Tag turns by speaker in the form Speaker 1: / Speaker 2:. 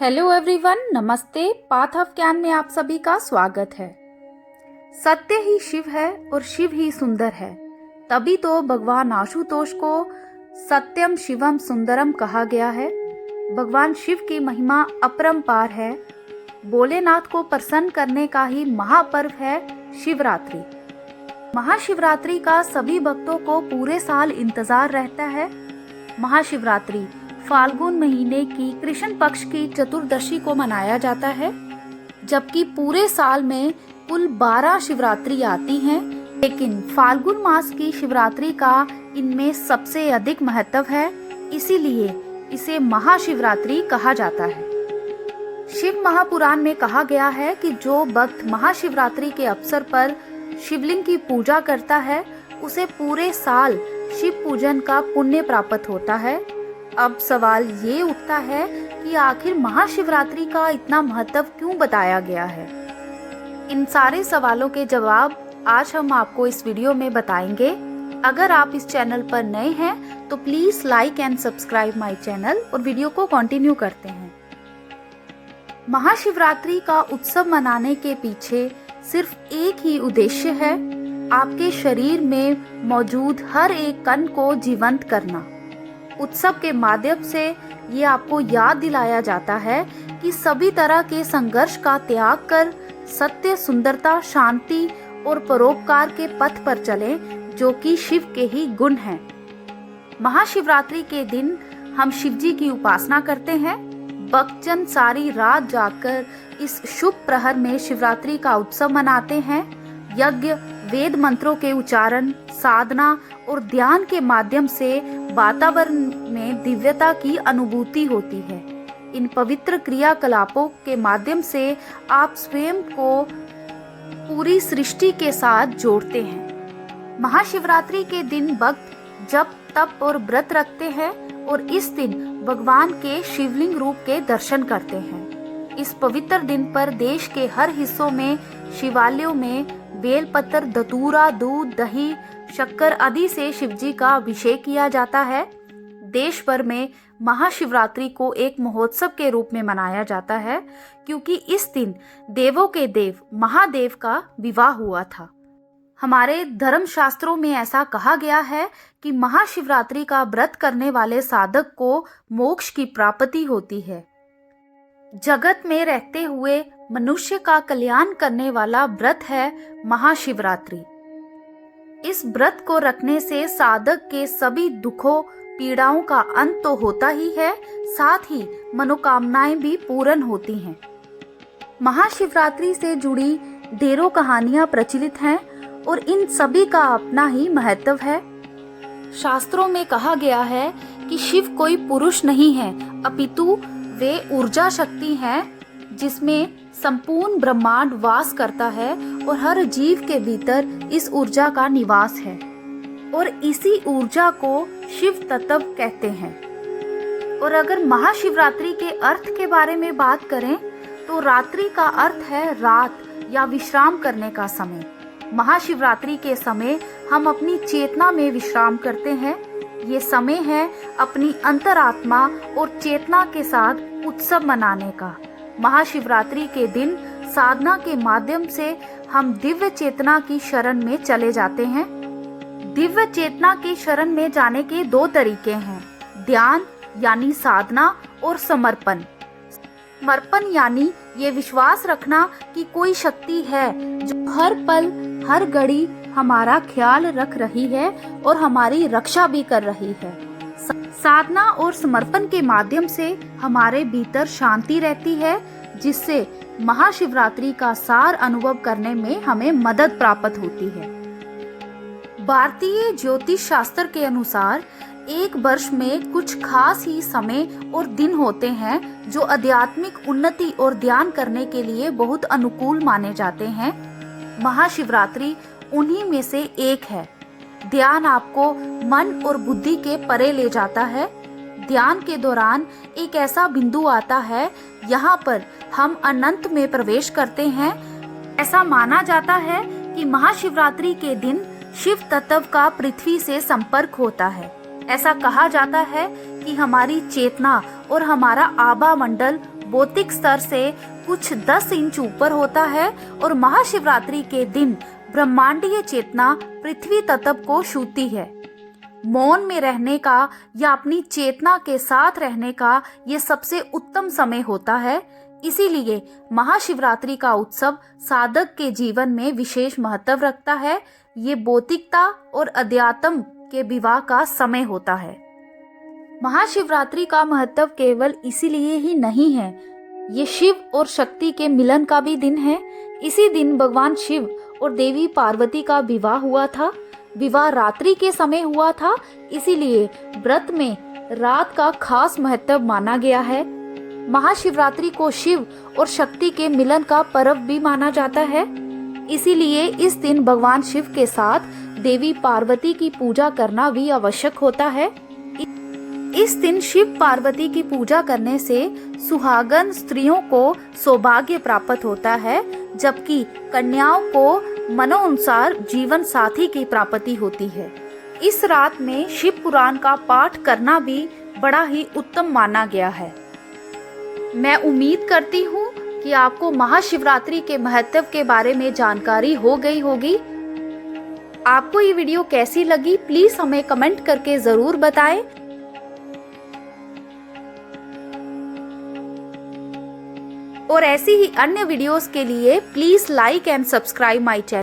Speaker 1: Hello everyone, नमस्ते। Path of ज्ञान में आप सभी का स्वागत है। सत्य ही शिव है और शिव ही सुंदर है, तभी तो भगवान आशुतोष को सत्यम शिवम सुंदरम कहा गया है। भगवान शिव की महिमा अपरंपार है। भोलेनाथ को प्रसन्न करने का ही महापर्व है शिवरात्रि। महाशिवरात्रि का सभी भक्तों को पूरे साल इंतजार रहता है। महाशिवरात्रि फाल्गुन महीने की कृष्ण पक्ष की चतुर्दशी को मनाया जाता है, जबकि पूरे साल में कुल 12 शिवरात्रि आती हैं, लेकिन फाल्गुन मास की शिवरात्रि का इनमें सबसे अधिक महत्व है, इसीलिए इसे महाशिवरात्रि कहा जाता है। शिव महापुराण में कहा गया है कि जो भक्त महाशिवरात्रि के अवसर पर शिवलिंग की पूजा करता है, उसे पूरे साल शिव पूजन का पुण्य प्राप्त होता है। अब सवाल ये उठता है कि आखिर महाशिवरात्रि का इतना महत्व क्यों बताया गया है। इन सारे सवालों के जवाब आज हम आपको इस वीडियो में बताएंगे। अगर आप इस चैनल पर नए हैं तो please like and subscribe my channel और वीडियो को कंटिन्यू करते हैं। महाशिवरात्रि का उत्सव मनाने के पीछे सिर्फ एक ही उद्देश्य है, आपके शरीर में मौजूद हर एक कण को जीवंत करना। उत्सव के माध्यम से ये आपको याद दिलाया जाता है कि सभी तरह के संघर्ष का त्याग कर सत्य, सुंदरता, शांति और परोपकार के पथ पर चलें, जो कि शिव के ही गुण हैं। महाशिवरात्रि के दिन हम शिव जी की उपासना करते हैं। भक्तजन सारी रात जागकर इस शुभ प्रहर में शिवरात्रि का उत्सव मनाते हैं। यज्ञ, वेद मंत्रों के उच्चारण, साधना और ध्यान के माध्यम से वातावरण में दिव्यता की अनुभूति होती है। इन पवित्र क्रियाकलापों के माध्यम से आप स्वयं को पूरी सृष्टि के साथ जोड़ते हैं। महाशिवरात्रि के दिन भक्त जप, तप और व्रत रखते हैं और इस दिन भगवान के शिवलिंग रूप के दर्शन करते हैं। इस पवित्र दिन पर देश के हर हिस्सों में शिवालयों में बेलपत्र, धतूरा, दूध, दही, शक्कर आदि से शिवजी का अभिषेक किया जाता है। देश भर में महाशिवरात्रि को एक महोत्सव के रूप में मनाया जाता है, क्योंकि इस दिन देवों के देव महादेव का विवाह हुआ था। हमारे धर्म शास्त्रों में ऐसा कहा गया है कि महाशिवरात्रि का व्रत करने वाले साधक को मोक्ष की प्राप्ति होती है। जगत में रहते हुए मनुष्य का कल्याण करने वाला व्रत है महाशिवरात्रि। इस व्रत को रखने से साधक के सभी दुखों, पीड़ाओं का अंत तो होता ही है, साथ ही मनोकामनाएं भी पूर्ण होती हैं। महाशिवरात्रि से जुड़ी ढेरों कहानियां प्रचलित हैं और इन सभी का अपना ही महत्व है। शास्त्रों में कहा गया है कि शिव कोई पुरुष नहीं है, अपितु वे ऊर्जा शक्ति हैं, जिसमें संपूर्ण ब्रह्मांड वास करता है और हर जीव के भीतर इस ऊर्जा का निवास है और इसी ऊर्जा को शिव तत्व कहते हैं। और अगर महाशिवरात्रि के अर्थ के बारे में बात करें तो रात्रि का अर्थ है रात या विश्राम करने का समय। महाशिवरात्रि के समय हम अपनी चेतना में विश्राम करते हैं। ये समय है अपनी अंतरात्मा और चेतना के साथ उत्सव मनाने का। महाशिवरात्रि के दिन साधना के माध्यम से हम दिव्य चेतना की शरण में चले जाते हैं। दिव्य चेतना की शरण में जाने के दो तरीके हैं, ध्यान यानी साधना और समर्पण। समर्पण यानी ये विश्वास रखना कि कोई शक्ति है जो हर पल हर घड़ी हमारा ख्याल रख रही है और हमारी रक्षा भी कर रही है। साधना और समर्पण के माध्यम से हमारे भीतर शांति रहती है, जिससे महाशिवरात्रि का सार अनुभव करने में हमें मदद प्राप्त होती है। भारतीय ज्योतिष शास्त्र के अनुसार एक वर्ष में कुछ खास ही समय और दिन होते हैं जो आध्यात्मिक उन्नति और ध्यान करने के लिए बहुत अनुकूल माने जाते हैं। महाशिवरात्रि उन्हीं में से एक है। ध्यान आपको मन और बुद्धि के परे ले जाता है। ध्यान के दौरान एक ऐसा बिंदु आता है, यहाँ पर हम अनंत में प्रवेश करते हैं। ऐसा माना जाता है कि महाशिवरात्रि के दिन शिव तत्व का पृथ्वी से संपर्क होता है। ऐसा कहा जाता है कि कि हमारी चेतना और हमारा आभा मंडल भौतिक स्तर से कुछ 10 इंच ऊपर होता है और महाशिवरात्रि के दिन ब्रह्मांडीय चेतना पृथ्वी तत्व को छूती है। मौन में रहने का या अपनी चेतना के साथ रहने का ये सबसे उत्तम समय होता है। इसीलिए महाशिवरात्रि का उत्सव साधक के जीवन में विशेष महत्व रखता है। ये भौतिकता और अध्यात्म के विवाह का समय होता है। महाशिवरात्रि का महत्व केवल इसीलिए ही नहीं है, ये शिव और शक्ति के मिलन का भी दिन है। इसी दिन भगवान शिव और देवी पार्वती का विवाह हुआ था। विवाह रात्रि के समय हुआ था, इसीलिए व्रत में रात का खास महत्व माना गया है। महाशिवरात्रि को शिव और शक्ति के मिलन का पर्व भी माना जाता है। इसीलिए इस दिन भगवान शिव के साथ देवी पार्वती की पूजा करना भी आवश्यक होता है। इस दिन शिव पार्वती की पूजा करने से सुहागन स्त्रियों को सौभाग्य प्राप्त होता है, जबकि कन्याओं को मनोनुसार जीवन साथी की प्राप्ति होती है। इस रात में शिव पुराण का पाठ करना भी बड़ा ही उत्तम माना गया है। मैं उम्मीद करती हूँ कि आपको महाशिवरात्रि के महत्व के बारे में जानकारी हो गई होगी। आपको ये वीडियो कैसी लगी प्लीज हमें कमेंट करके जरूर बताएं। और ऐसी ही अन्य वीडियोस के लिए please like and subscribe my channel.